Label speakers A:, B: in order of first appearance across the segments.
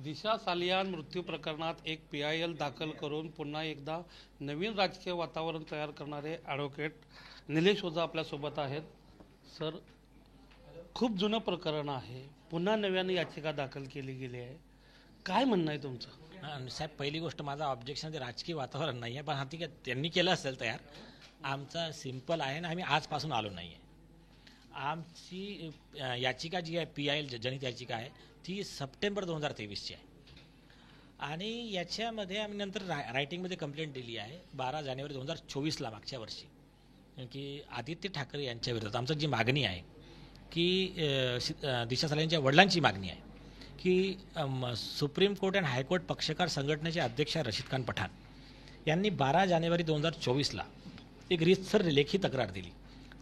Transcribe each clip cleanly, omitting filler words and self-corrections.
A: दिशा सालियान मृत्यू प्रकरणात एक PIL दाखल करून पुन्हा एकदा नवीन राजकीय वातावरण तयार करणारे ॲडव्होकेट निलेश ओझा आपल्यासोबत आहेत. सर, खूप जुनं प्रकरण आहे, पुन्हा नव्याने याचिका दाखल केली गेली आहे, काय म्हणणं आहे तुमचं?
B: साहेब, पहिली गोष्ट माझा ऑब्जेक्शन ते राजकीय वातावरण नाही आहे, पण हा ठीक आहे, त्यांनी केलं असेल तयार. आमचा सिंपल आहे ना, आम्ही आजपासून आलो नाही आहे. आमची याचिका जी आहे PIL जनित याचिका आहे ती सप्टेंबर 2023ची आहे आणि याच्यामध्ये आम्ही नंतर रायटिंगमध्ये कंप्लेंट दिली आहे 12 जानेवारी 2024ला मागच्या वर्षी की आदित्य ठाकरे यांच्या विरोधात आमची जी मागणी आहे की दिशा सालियानच्या वडिलांची मागणी आहे की सुप्रीम कोर्ट आणि हायकोर्ट पक्षकार संघटनेचे अध्यक्ष रशीद खान पठाण यांनी 12 जानेवारी 2024ला एक रीतसर लेखी तक्रार दिली.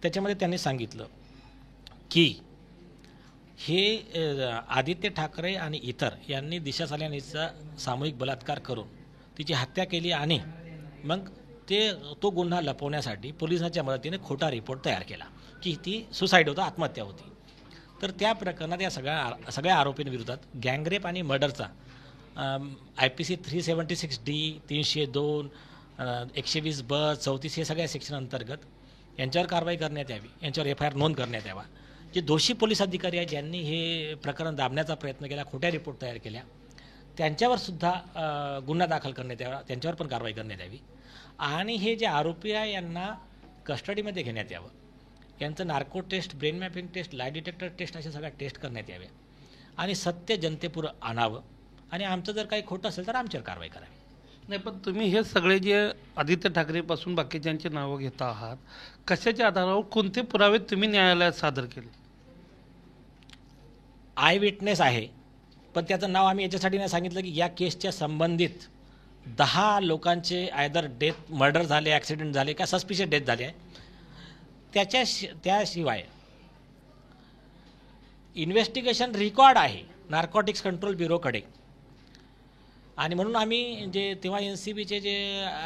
B: त्याच्यामध्ये त्यांनी सांगितलं की हे आदित्य ठाकरे आणि इतर यांनी दिशा सालियान हिचा सामूहिक बलात्कार करून तिची हत्या केली आणि मग तो गुन्हा लपवण्यासाठी पोलिसांच्या मदतीने खोटा रिपोर्ट तयार केला की ती सुसाईड होता, आत्महत्या होती. तर त्या प्रकरणात या सगळ्या आरोपींविरोधात गँगरेप आणि मर्डरचा IPC 376D 302 120 34 हे सगळ्या सेक्शन अंतर्गत यांच्यावर कारवाई करण्यात यावी, यांच्यावर FIR नोंद करण्यात यावा. जे दोषी पोलीस अधिकारी आहेत ज्यांनी हे प्रकरण दाबण्याचा प्रयत्न केला, खोट्या रिपोर्ट तयार केल्या, त्यांच्यावर सुद्धा गुन्हा दाखल करण्यात यावा, त्यांच्यावर पण कारवाई करण्यात यावी. आणि हे जे आरोपी आहे यांना कस्टडीमध्ये घेण्यात यावं, यांचं narco test, brain mapping test, lie detector test अशा सगळ्या टेस्ट करण्यात याव्या आणि सत्य जनतेपुढं आणावं आणि आमचं जर काही खोटं असेल तर आमच्यावर कारवाई करावी.
A: नाही, पण तुम्ही हे सगळे जे आदित्य ठाकरेपासून बाकीच्यांची नावं घेता आहात, कशाच्या आधारावर, कोणते पुरावे तुम्ही न्यायालयात सादर केले?
B: आय विटनेस आहे, पण त्याचं नाव आम्ही याच्यासाठी नाही सांगितलं की या केसच्या संबंधित 10 लोकांचे आयदर डेथ, मर्डर झाले, ॲक्सिडेंट झाले का सस्पिशियस डेथ झाली आहे. त्याशिवाय इन्व्हेस्टिगेशन रेकॉर्ड आहे नार्कोटिक्स कंट्रोल ब्युरोकडे आणि म्हणून आम्ही जे तेव्हा NCBचे जे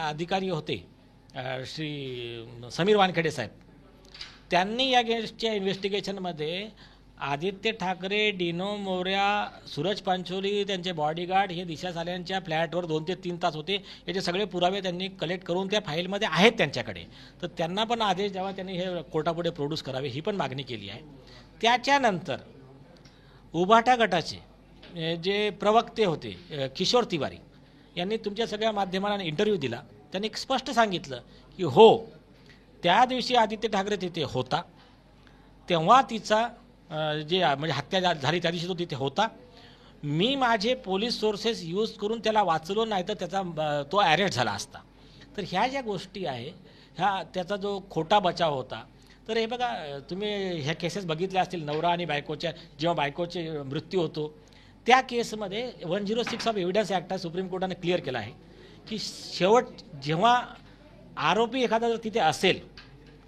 B: अधिकारी होते श्री समीर वानखेडे साहेब, त्यांनी या केसच्या इन्व्हेस्टिगेशनमध्ये आदित्य ठाकरे, डिनो मोर्या, सूरज पांचोली, त्यांचे बॉडीगार्ड हे दिशा सालियानच्या फ्लॅटवर 2 ते 3 तास होते, याचे सगळे पुरावे त्यांनी कलेक्ट करून त्या फाईलमध्ये आहेत त्यांच्याकडे. तर त्यांना पण आदेश द्यावा, त्यांनी हे कोर्टापुढे प्रोड्यूस करावे ही पण मागणी केली आहे. त्याच्यानंतर उभाटा गटाचे जे प्रवक्ते होते किशोर तिवारी यांनी तुमच्या सगळ्या माध्यमांना इंटरव्ह्यू दिला. त्यांनी स्पष्ट सांगितलं की हो, त्या दिवशी आदित्य ठाकरे तिथे होता, तेव्हा तिचा जे म्हणजे हत्या झाली त्या दिवशी तो तिथे होता. मी माझे पोलीस सोर्सेस यूज करून त्याला वाचलो, नाही तर तो अरेस्ट झाला असता. तर ह्या ज्या गोष्टी आहे त्याचा जो खोटा बचाव होता. तर हे बघा, तुम्ही ह्या केसेस बघितल्या असतील, नवरा आणि बायकोच्या जेव्हा बायकोचे मृत्यू होतो त्या केसमध्ये 106 ऑफ एव्हिडन्स ॲक्ट सुप्रीम कोर्टाने क्लिअर केला आहे की शेवट जेव्हा आरोपी एखादा जर तिथे असेल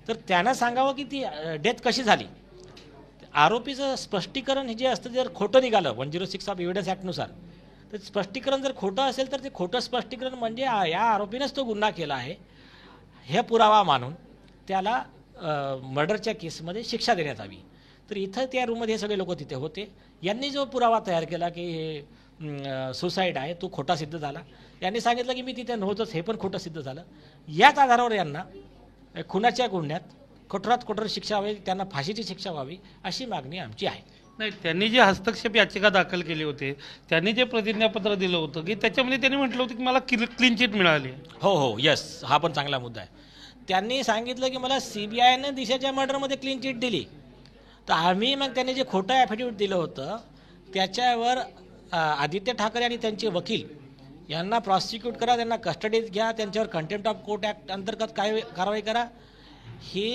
B: तर त्यानं सांगावं की ती डेथ कशी झाली. आरोपीचं स्पष्टीकरण हे जे असतं जर खोटं निघालं 106 ऑफ एव्हिडन्स ॲक्टनुसार, तर स्पष्टीकरण जर खोटं असेल तर ते खोटं स्पष्टीकरण म्हणजे या आरोपीनंच तो गुन्हा केला आहे हे पुरावा मानून त्याला मर्डरच्या केसमध्ये शिक्षा देण्यात यावी. तर इथं त्या रूममध्ये हे सगळे लोक तिथे होते. यांनी जो पुरावा तयार केला की हे सुसाईड आहे तो खोटा सिद्ध झाला. यांनी सांगितलं की मी तिथे नव्हतंच, हे पण खोटं सिद्ध झालं. याच आधारावर यांना खुनाच्या गुन्ह्यात कठोरात कठोर शिक्षा व्हावी, त्यांना फाशीची शिक्षा व्हावी अशी मागणी आमची आहे.
A: नाही, त्यांनी जे हस्तक्षेप याचिका दाखल केली होती, त्यांनी जे प्रतिज्ञापत्र दिलं होतं की त्याच्यामध्ये त्यांनी म्हटलं होतं की मला क्लीन चिट मिळाली.
B: हो, यस, हा पण चांगला मुद्दा आहे. त्यांनी सांगितलं की मला CBIने दिशाच्या मर्डरमध्ये क्लीन चिट दिली. तर आम्ही मग त्यांनी जे खोटं ॲफिडेविट दिलं होतं त्याच्यावर आदित्य ठाकरे आणि त्यांचे वकील यांना प्रॉसिक्यूट करा, त्यांना कस्टडीत घ्या, त्यांच्यावर कंटेम्प्ट ऑफ कोर्ट ॲक्ट अंतर्गत काय कारवाई करा. हे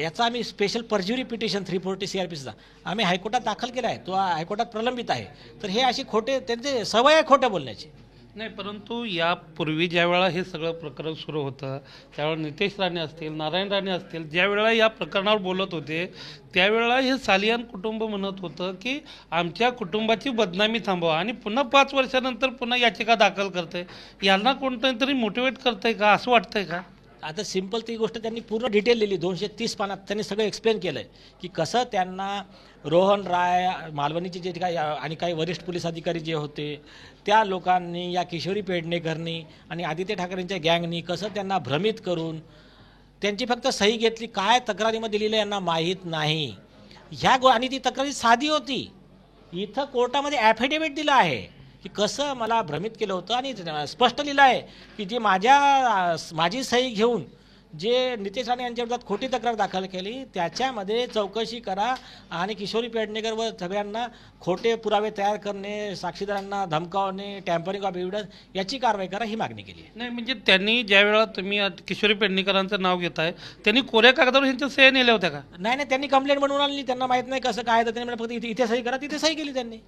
B: याचा आम्ही स्पेशल पर्ज्युरी पिटिशन 340 CRPCचा आम्ही हायकोर्टात दाखल केला आहे, तो हायकोर्टात प्रलंबित आहे. तर हे असे खोटे, त्यांचे सवय आहे खोटं बोलण्याची.
A: नाही, परंतु यापूर्वी ज्या वेळा हे सगळं प्रकरण सुरू होतं त्यावेळेला नितेश राणे असतील, नारायण राणे असतील, ज्या वेळेला या प्रकरणावर बोलत होते त्यावेळेला हे सालियान कुटुंब म्हणत होतं की आमच्या कुटुंबाची बदनामी थांबवा आणि पुन्हा 5 वर्षानंतर पुन्हा याचिका दाखल करते. यांना कोणतरी मोटिवेट करतंय का, असं वाटतंय का?
B: आता सिंपल ती गोष्ट त्यांनी पूर्ण डिटेल लिहिली, 230 पानात त्यांनी सगळं एक्सप्लेन केलं आहे की कसं त्यांना रोहन राय, मालवणीचे जे काही आणि काही वरिष्ठ पोलीस अधिकारी जे होते त्या लोकांनी, या किशोरी पेडणेकरनी आणि आदित्य ठाकरेंच्या गँगनी कसं त्यांना भ्रमित करून त्यांची फक्त सही घेतली, काय तक्रारीमध्ये दिलेलं यांना माहीत नाही. आणि ती तक्रारी साधी होती. इथं कोर्टामध्ये ॲफिडेविट दिलं आहे की कसं मला भ्रमित केलं होतं आणि स्पष्ट लिहिलं आहे की जे माझी सही घेऊन जे नितेश राणे यांच्या विरोधात खोटी तक्रार दाखल केली त्याच्यामध्ये चौकशी करा आणि किशोरी पेडणेकर व सगळ्यांना खोटे पुरावे तयार करणे, साक्षीदारांना धमकावणे, टॅम्परिंग ऑफ एव्हिडन्स याची कारवाई करा ही मागणी केली आहे.
A: नाही म्हणजे त्यांनी ज्या वेळा तुम्ही किशोरी पेडणेकरांचं नाव घेताय त्यांनी कोऱ्या कागदावर ह्यांच्या सह्या नेल्या होत्या का?
B: नाही, त्यांनी कंप्लेंट बनवून आणली, त्यांना माहीत नाही कसं काय, तर त्यांनी फक्त इथे सही करा, तिथे सही केली त्यांनी.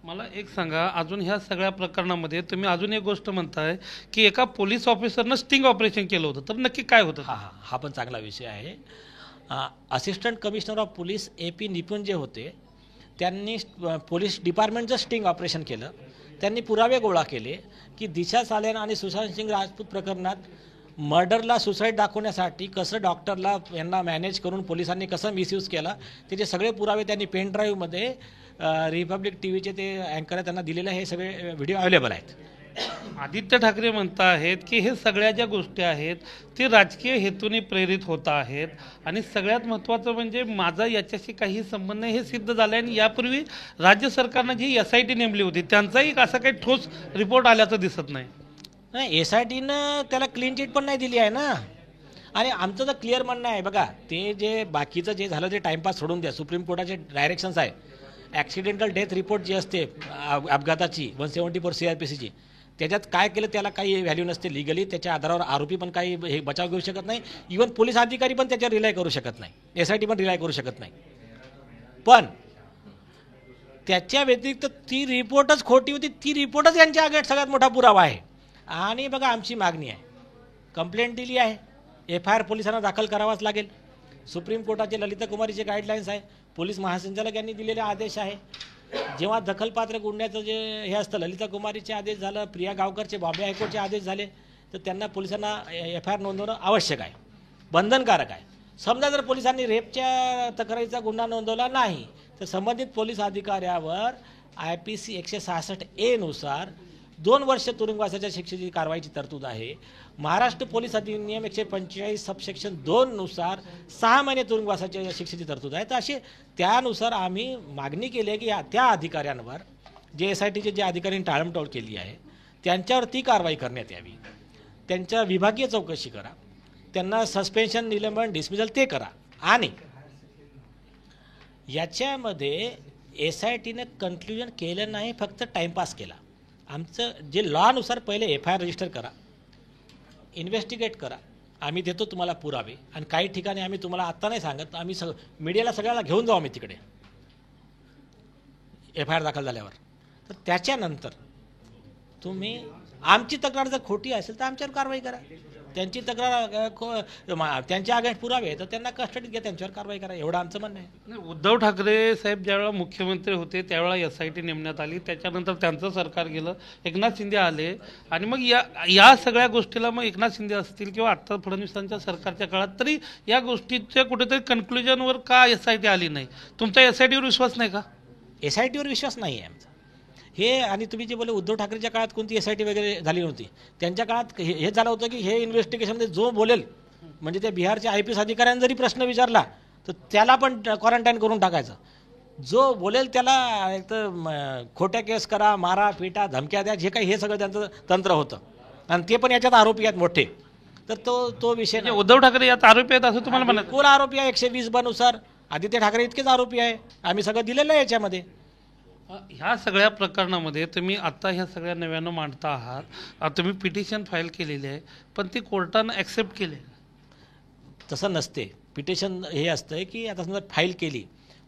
A: मला एक सांगा, अजून ह्या सगळ्या प्रकरणामध्ये तुम्ही अजून एक गोष्ट म्हणताय की एका पोलीस ऑफिसरनं स्टिंग ऑपरेशन केलं होतं, तर नक्की काय होतं?
B: हा पण चांगला विषय आहे. Assistant commissioner of police AP निपुण जे होते त्यांनी पोलीस डिपार्टमेंटचं स्टिंग ऑपरेशन केलं. त्यांनी पुरावे गोळा केले की दिशा सालेन आणि सुशांत सिंग राजपूत प्रकरणात मर्डरला सुसाईड दाखवण्यासाठी कसं डॉक्टरला यांना मॅनेज करून पोलिसांनी कसं मिसयूज केला त्याचे सगळे पुरावे त्यांनी पेन ड्राईव्हमध्ये रिपब्लिक TVचे ते अँकर त्यांना दिलेले हे सगळे व्हिडिओ अवेलेबल आहेत.
A: आदित्य ठाकरे म्हणत आहेत की हे सगळ्या ज्या गोष्टी आहेत ते राजकीय हेतूने प्रेरित होत आहेत आणि सगळ्यात महत्त्वाचं म्हणजे माझा याच्याशी काही संबंध नाही हे सिद्ध झालं आहे. आणि यापूर्वी राज्य सरकारनं जी SIT नेमली होती त्यांचाही असा काही ठोस रिपोर्ट आल्याचं दिसत नाही.
B: नाही, SITनं त्याला क्लीन चिट पण नाही दिली आहे ना. आणि आमचं तर क्लिअर म्हणणं आहे बघा, ते जे बाकीचं जे झालं ते टाईमपास सोडून द्या. सुप्रीम कोर्टाचे डायरेक्शन्स आहे. ॲक्सिडेंटल डेथ रिपोर्ट जी असते अपघाताची 174 CRPCची त्याच्यात काय केलं त्याला काही व्हॅल्यू नसते लिगली. त्याच्या आधारावर आरोपी पण काही हे बचाव घेऊ शकत नाही. इवन पोलीस अधिकारी पण त्याच्यावर रिलाय करू शकत नाही. SIT पण रिलाय करू शकत नाही. पण त्याच्या व्यतिरिक्त ती रिपोर्टच खोटी होती. ती रिपोर्टच यांच्या अगेन्स्ट सगळ्यात मोठा पुरावा आहे. आणि बघा आमची मागणी आहे, कंप्लेंट दिली आहे, FIR पोलिसांना दाखल करावाच लागेल. सुप्रीम कोर्टाचे ललिता कुमारीचे गाईडलाईन्स आहे, पोलीस महासंचालक यांनी दिलेले आदेश आहे. जेव्हा दखलपात्र गुन्ह्याचं जे हे असतं, ललिता कुमारीचे आदेश झालं, प्रिया गावकरचे बॉम्बे हायकोर्टचे आदेश झाले, तर त्यांना पोलिसांना FIR नोंदवणं आवश्यक आहे, बंधनकारक आहे. समजा जर पोलिसांनी रेपच्या तक्रारीचा गुन्हा नोंदवला नाही तर संबंधित पोलीस अधिकाऱ्यावर IPC 166A नुसार 2 वर्ष तुरुंगवासाच्या शिक्षेची कारवाईची तरतूद आहे. महाराष्ट्र पोलीस अधिनियम 145 सबसेक्शन 2 नुसार 6 महिने तुरुंगवासाच्या शिक्षेची तरतूद आहे. तर असे त्यानुसार आम्ही मागणी केली आहे की त्या अधिकाऱ्यांवर जे SITचे जे अधिकाऱ्यांनी टाळमटोल केली आहे त्यांच्यावर ती कारवाई करण्यात यावी. त्यांच्या विभागीय चौकशी करा, त्यांना सस्पेन्शन, निलंबन, डिसमिसल ते करा. आणि याच्यामध्ये SITनं कन्क्ल्युजन केलं नाही, फक्त टाईमपास केला. आमचं जे लॉनुसार पहिले FIR रजिस्टर करा, इन्व्हेस्टिगेट करा, आम्ही देतो तुम्हाला पुरावे. आणि काही ठिकाणी आम्ही तुम्हाला आत्ता नाही सांगत, आम्ही मीडियाला सगळ्याला घेऊन जाऊ आम्ही तिकडे FIR दाखल झाल्यावर. तर त्याच्यानंतर तुम्ही आमची तक्रार जर खोटी असेल तर आमच्यावर कारवाई करा. त्यांची तक्रार त्यांच्या अगेन्स्ट पुरावे तर त्यांना कस्टडीत घ्या, त्यांच्यावर कारवाई करा, एवढं आमचं म्हणणं आहे.
A: उद्धव ठाकरे साहेब ज्यावेळेला मुख्यमंत्री होते त्यावेळेला SIT नेमण्यात आली, त्याच्यानंतर त्यांचं सरकार गेलं, एकनाथ शिंदे आले आणि मग या सगळ्या गोष्टीला मग एकनाथ शिंदे असतील किंवा आत्ता फडणवीसांच्या सरकारच्या काळात तरी या गोष्टीच्या कुठेतरी कन्क्लुजनवर का SIT आली नाही? तुमचा SITवर विश्वास नाही का?
B: SITवर विश्वास नाही आहे आमचा. हे आणि तुम्ही जे बोले उद्धव ठाकरेच्या काळात कोणती SIT वगैरे झाली नव्हती. त्यांच्या काळात हे झालं होतं की हे इन्व्हेस्टिगेशनमध्ये जो बोलेल म्हणजे त्या बिहारच्या IPS अधिकाऱ्यांनी जरी प्रश्न विचारला तर त्याला पण क्वारंटाईन करून टाकायचं. जो बोलेल त्याला एक तर खोट्या केस करा, मारा, पिटा, धमक्या द्या, जे काही हे सगळं त्यांचं तंत्र होतं. आणि ते पण याच्यात आरोपी आहेत मोठे. तर तो विषय
A: म्हणजे उद्धव ठाकरे यात आरोपी आहेत असं तुम्हाला म्हणत?
B: बिलकुल आरोपी आहे. 120 नुसार आदित्य ठाकरे इतकेच आरोपी आहे. आम्ही सगळं दिलेलं आहे याच्यामध्ये.
A: ह्या सगळ्या प्रकरणामध्ये तुम्ही आता ह्या सगळ्या नव्यानं मांडता आहात, तुम्ही पिटिशन फाईल केलेली आहे, पण ती कोर्टानं ॲक्सेप्ट केली?
B: तसं नसते. पिटिशन हे असतं की आता समजा फाईल केली,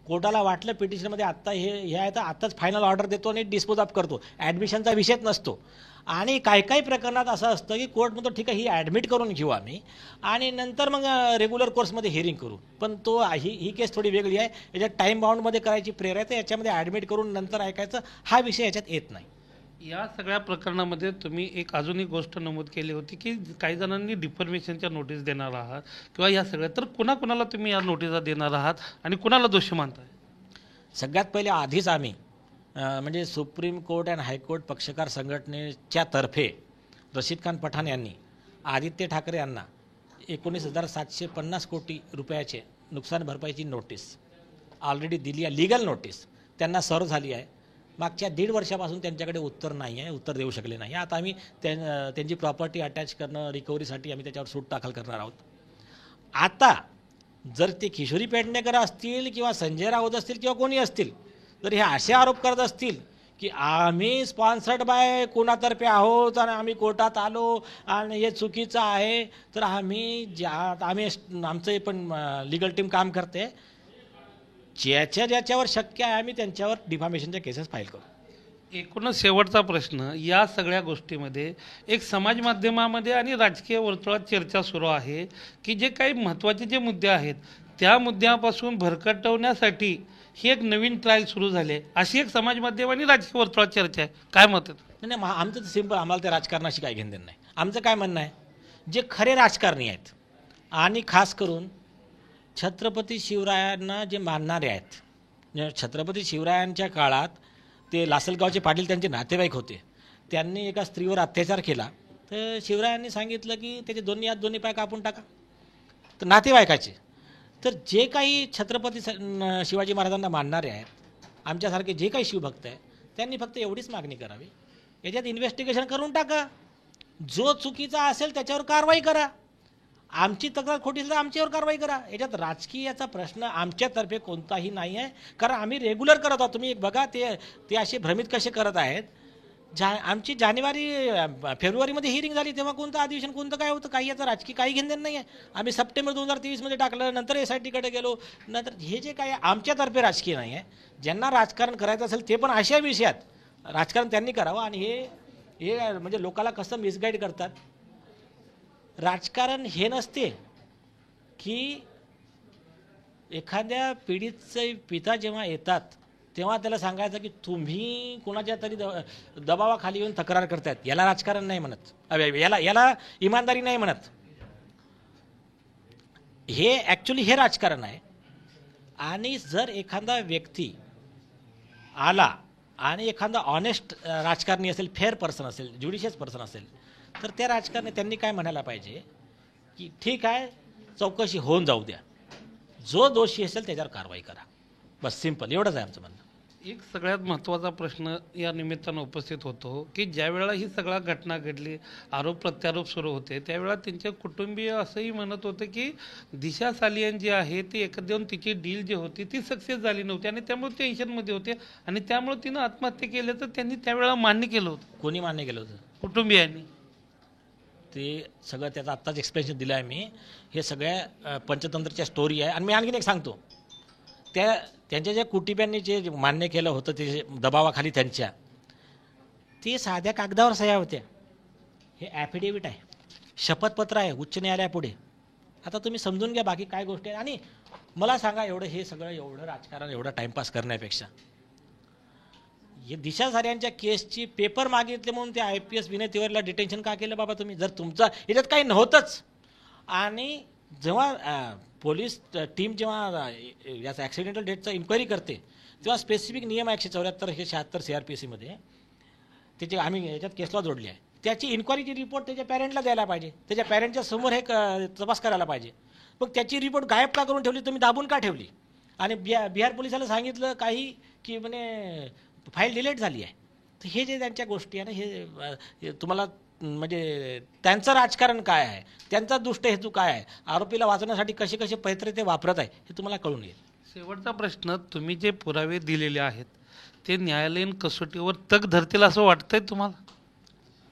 B: कोर्टाला वाटलं पिटिशनमध्ये आत्ता हे आहे तर आत्ताच फायनल ऑर्डर देतो आणि डिस्पोज ऑफ करतो, ॲडमिशनचा विषयच नसतो. आणि काही प्रकरणात असं असतं की कोर्ट म्हणतो ठीक आहे ही ॲडमिट करून घेऊ आम्ही आणि नंतर मग रेग्युलर कोर्समध्ये हिअरिंग करू. पण ही केस थोडी वेगळी आहे. याच्यात टाईम बाउंडमध्ये करायची प्रेयर आहे, तर याच्यामध्ये ॲडमिट करून नंतर ऐकायचं हा विषय याच्यात येत नाही.
A: या सगळ्या प्रकरणामध्ये तुम्ही एक अजून एक गोष्ट नमूद केली होती की काही जणांनी डिफॉर्मेशनच्या नोटीस देणार आहात किंवा या सगळ्या, तर कुणाला तुम्ही या नोटिसा देणार आहात आणि कुणाला दोषी मानताय?
B: सगळ्यात पहिले आधीच आम्ही म्हणजे सुप्रीम कोर्ट अँड हायकोर्ट पक्षकार संघटनेच्या तर्फे रशीद खान पठाण यांनी आदित्य ठाकरे यांना 19,750 कोटी रुपयाचे नुकसान भरपाईची नोटीस ऑलरेडी दिली आहे, लीगल नोटीस त्यांना सर्व झाली आहे. मागच्या 1.5 वर्षापासून त्यांच्याकडे उत्तर नाही आहे, उत्तर देऊ शकले नाही. आता आम्ही त्यांची प्रॉपर्टी अटॅच करणं, रिकव्हरीसाठी आम्ही त्याच्यावर सूट दाखल करणार आहोत. आता जर ते किशोरी पेडणेकर असतील किंवा संजय राऊत असतील किंवा कोणी असतील, तर हे असे आरोप करत असतील की आम्ही स्पॉन्सर्ड बाय कोणातर्फे आहोत आणि आम्ही कोर्टात आलो आणि हे चुकीचं आहे, तर आम्ही आमचं पण लीगल टीम काम करते, ज्याच्यावर शक्य आहे आम्ही त्यांच्यावर डिफामेशनच्या केसेस फाईल करू.
A: एकूणच शेवटचा प्रश्न, या सगळ्या गोष्टीमध्ये एक समाज माध्यमामध्ये आणि राजकीय वर्तुळात चर्चा सुरू आहे की जे काही महत्त्वाचे जे मुद्दे आहेत त्या मुद्द्यापासून भरकटवण्यासाठी ही एक नवीन ट्रायल सुरू झाली, अशी एक समाज माध्यम आणि राजकीय वर्तुळात चर्चा आहे. काय मत आहे?
B: नाही, आमचं तर सिंपल, आम्हाला त्या राजकारणाशी काही घेणं देणं नाही. आमचं काय म्हणणं आहे, जे खरे राजकारणी आहेत आणि खास करून छत्रपती शिवरायांना जे मानणारे आहेत, छत्रपती शिवरायांच्या काळात ते लासलगावचे पाटील त्यांचे नातेवाईक होते, त्यांनी एका स्त्रीवर अत्याचार केला, तर शिवरायांनी सांगितलं की त्याचे दोन्ही हात दोन्ही पाय कापून टाका, तर नातेवाईकाचे. तर जे काही छत्रपती शिवाजी महाराजांना मानणारे आहेत, आमच्यासारखे जे काही शिवभक्त आहेत, त्यांनी फक्त एवढीच मागणी करावी, याच्यात इन्व्हेस्टिगेशन करून टाका, जो चुकीचा असेल त्याच्यावर कारवाई करा, आमची तक्रार खोटी असेल तर आमच्यावर कारवाई करा. याच्यात राजकीयाचा प्रश्न आमच्यातर्फे कोणताही नाही आहे, कारण आम्ही रेग्युलर करत आहोत. तुम्ही एक बघा, ते असे भ्रमित कसे करत आहेत. आमची फेब्रुवारीमध्ये हिअरिंग झाली, तेव्हा कोणतं अधिवेशन कोणतं काय होतं, काही याचं राजकीय काही घेणं नाही आहे. आम्ही सप्टेंबर 2023मध्ये टाकलं, नंतर SITकडे गेलो, नंतर हे जे काय आमच्यातर्फे राजकीय नाही आहे. ज्यांना राजकारण करायचं असेल ते पण अशा विषयात राजकारण त्यांनी करावं. आणि हे म्हणजे लोकाला कसं मिसगाईड करतात. राजकारण हे नसते की एखाद्या पिढीचे पिता जेव्हा येतात तेव्हा त्याला सांगायचं की तुम्ही कोणाच्या तरी दबावाखाली येऊन तक्रार करतायत, याला राजकारण नाही म्हणत, याला इमानदारी नाही म्हणत. हे ॲक्च्युली हे राजकारण आहे. आणि जर एखादा व्यक्ती आला आणि एखादा ऑनेस्ट राजकारणी असेल, फेअर पर्सन असेल, ज्युडिशियस पर्सन असेल, तर त्या राजकारणी त्यांनी काय म्हणायला पाहिजे की ठीक आहे, चौकशी होऊन जाऊ द्या, जो दोषी असेल त्याच्यावर कारवाई करा, बस, सिंपल, एवढंच आहे आमचं म्हणणं.
A: एक सगळ्यात महत्त्वाचा प्रश्न या निमित्तानं उपस्थित होतो की ज्या वेळेला ही सगळा घटना घडली, आरोप प्रत्यारोप सुरू होते, त्यावेळेला त्यांचे कुटुंबीय असंही म्हणत होते की दिशा सालियन जी आहे ती एकदम तिची डील जी होती ती सक्सेस झाली नव्हती आणि त्यामुळे ते टेन्शनमध्ये होते आणि त्यामुळे तिनं आत्महत्या केल्याचं त्यांनी त्यावेळेला मान्य केलं होतं.
B: कोणी मान्य केलं होतं?
A: कुटुंबियांनी.
B: ते सगळं त्याचं आत्ताच एक्सप्लेनेशन दिलं आहे मी. हे सगळ्या पंचतंत्रच्या स्टोरी आहे. आणि मी आणखीन एक सांगतो, त्यांच्या ज्या कुटुंबियांनी जे मान्य केलं होतं ते दबावाखाली त्यांच्या, ते साध्या कागदावर सह्या होत्या. हे ॲफिडेविट आहे, शपथपत्र आहे उच्च न्यायालयापुढे. आता तुम्ही समजून घ्या बाकी काय गोष्टी आहे. आणि मला सांगा, हे सगळं एवढं राजकारण, एवढं टाईमपास करण्यापेक्षा हे दिशा सालियांच्या केसची पेपर मागितले म्हणून ते IPS विनय तिवारीला डिटेन्शन का केलं बाबा तुम्ही? जर तुमचं याच्यात काही नव्हतंच. आणि जेव्हा पोलीस टीम जेव्हा याचा ॲक्सिडेंटल डेथचा इन्क्वायरी करते तेव्हा स्पेसिफिक नियम 174 हे 76 CRPC त्याचे आम्ही याच्यात केसला जोडली आहे. त्याची इन्क्वायरीची रिपोर्ट त्याच्या पॅरेंटला द्यायला पाहिजे, त्याच्या पॅरेंटच्या समोर हे तपास करायला पाहिजे. मग त्याची रिपोर्ट गायब का करून ठेवली, तुम्ही दाबून का ठेवली? आणि बिहार पोलिसाला सांगितलं काही की म्हणे फाईल डिलीट झाली आहे. तर हे जे त्यांच्या गोष्टी आहे ना, हे तुम्हाला म्हणजे त्यांचं राजकारण काय आहे, त्यांचा दुष्ट हेतू काय आहे, आरोपीला वाचवण्यासाठी कसे कसे पैत्र ते वापरत आहे हे तुम्हाला कळून येईल.
A: शेवटचा प्रश्न, तुम्ही जे पुरावे दिलेले आहेत ते न्यायालयीन कसोटीवर तग धरतील असं वाटतंय तुम्हाला?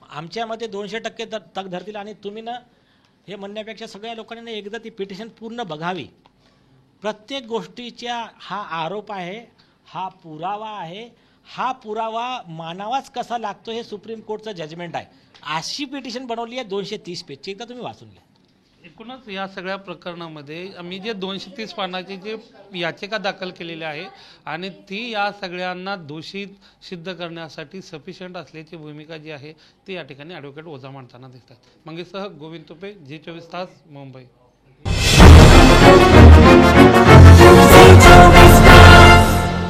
B: आमच्यामध्ये 200% तग धरतील. आणि तुम्ही ना हे म्हणण्यापेक्षा सगळ्या लोकांनी एकदा ती पिटिशन पूर्ण बघावी. प्रत्येक गोष्टीच्या हा आरोप आहे, हा पुरावा आहे, हा पुरावा मानावाच कसा लागतो हे सुप्रीम कोर्टचं जजमेंट आहे. अशी पिटिशन बनवली आहे 230 पेजची, एकदा तुम्ही वाचून घ्या.
A: एकूणच या सगळ्या प्रकरणामध्ये आम्ही जे 230 पानाची जे याचिका दाखल केलेली आहे आणि ती या सगळ्यांना दोषी सिद्ध करण्यासाठी सफिशियंट असल्याची भूमिका जी आहे ती या ठिकाणी ॲडव्होकेट ओझा मांडताना दिसतात. मंगेशसह गोविंद तुपे, G24 तास, मुंबई.